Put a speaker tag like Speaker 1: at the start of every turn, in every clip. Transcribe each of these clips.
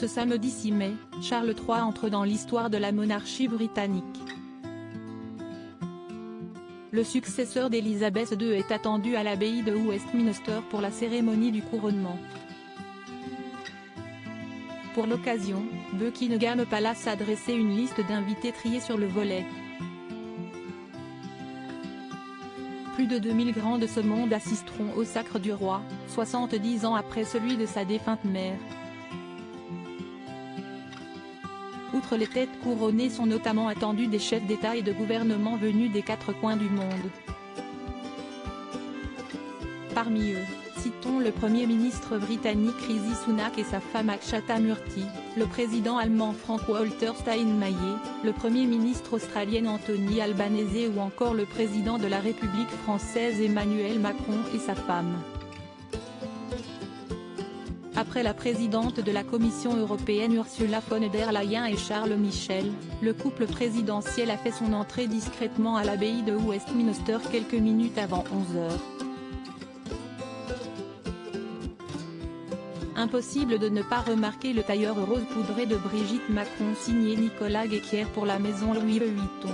Speaker 1: Ce samedi 6 mai, Charles III entre dans l'histoire de la monarchie britannique. Le successeur d'Élisabeth II est attendu à l'abbaye de Westminster pour la cérémonie du couronnement. Pour l'occasion, Buckingham Palace a dressé une liste d'invités triés sur le volet. Plus de 2000 grands de ce monde assisteront au sacre du roi, 70 ans après celui de sa défunte mère. Outre les têtes couronnées sont notamment attendus des chefs d'État et de gouvernement venus des 4 coins du monde. Parmi eux, citons le Premier ministre britannique Rishi Sunak et sa femme Akshata Murty, le président allemand Frank-Walter Steinmeier, le Premier ministre australien Anthony Albanese ou encore le président de la République française Emmanuel Macron et sa femme. Après la présidente de la Commission européenne Ursula von der Leyen et Charles Michel, le couple présidentiel a fait son entrée discrètement à l'abbaye de Westminster quelques minutes avant 11 h. Impossible de ne pas remarquer le tailleur rose poudré de Brigitte Macron signé Nicolas Guéquière pour la maison Louis Vuitton.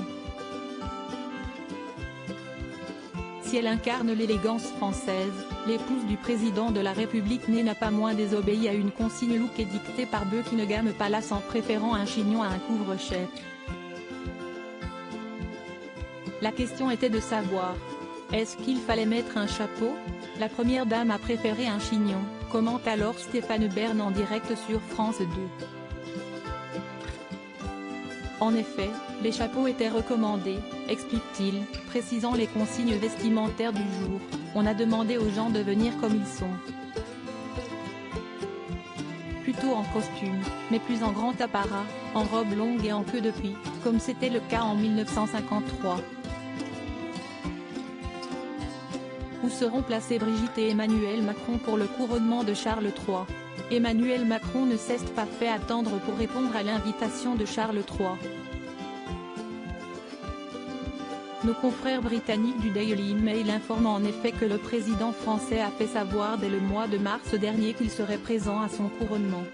Speaker 1: Si elle incarne l'élégance française, l'épouse du président de la République n'a pas moins désobéi à une consigne look édictée par Buckingham Palace en préférant un chignon à un couvre-chef. La question était de savoir: est-ce qu'il fallait mettre un chapeau? La première dame a préféré un chignon, commente alors Stéphane Bern en direct sur France 2. En effet, les chapeaux étaient recommandés, explique-t-il, précisant les consignes vestimentaires du jour. On a demandé aux gens de venir comme ils sont. Plutôt en costume, mais plus en grand apparat, en robe longue et en queue de pie, comme c'était le cas en 1953. Où seront placés Brigitte et Emmanuel Macron pour le couronnement de Charles III? Emmanuel Macron ne s'est pas fait attendre pour répondre à l'invitation de Charles III. Nos confrères britanniques du Daily Mail informent en effet que le président français a fait savoir dès le mois de mars dernier qu'il serait présent à son couronnement.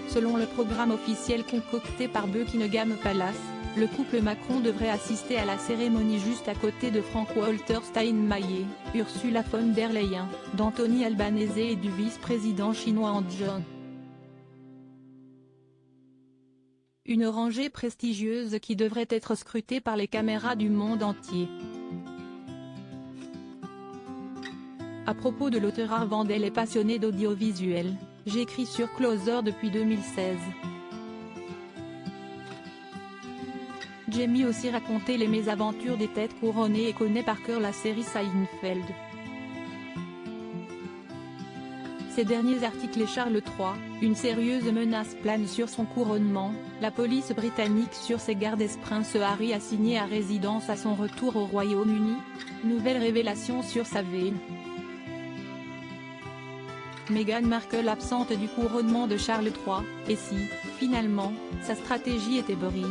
Speaker 1: Selon le programme officiel concocté par Buckingham Palace, le couple Macron devrait assister à la cérémonie juste à côté de Frank-Walter Steinmeier, Ursula von der Leyen, d'Anthony Albanese et du vice-président chinois Han Zheng. Une rangée prestigieuse qui devrait être scrutée par les caméras du monde entier. À propos de l'auteur Arvandel et passionné d'audiovisuel, j'écris sur Closer depuis 2016. Jamie aussi raconté les mésaventures des têtes couronnées et connaît par cœur la série Seinfeld. Ces derniers articles et Charles III, une sérieuse menace plane sur son couronnement, la police britannique sur ses gardes Prince Harry assigné à résidence à son retour au Royaume-Uni, nouvelle révélation sur sa veine. Meghan Markle absente du couronnement de Charles III, et si, finalement, sa stratégie était brie?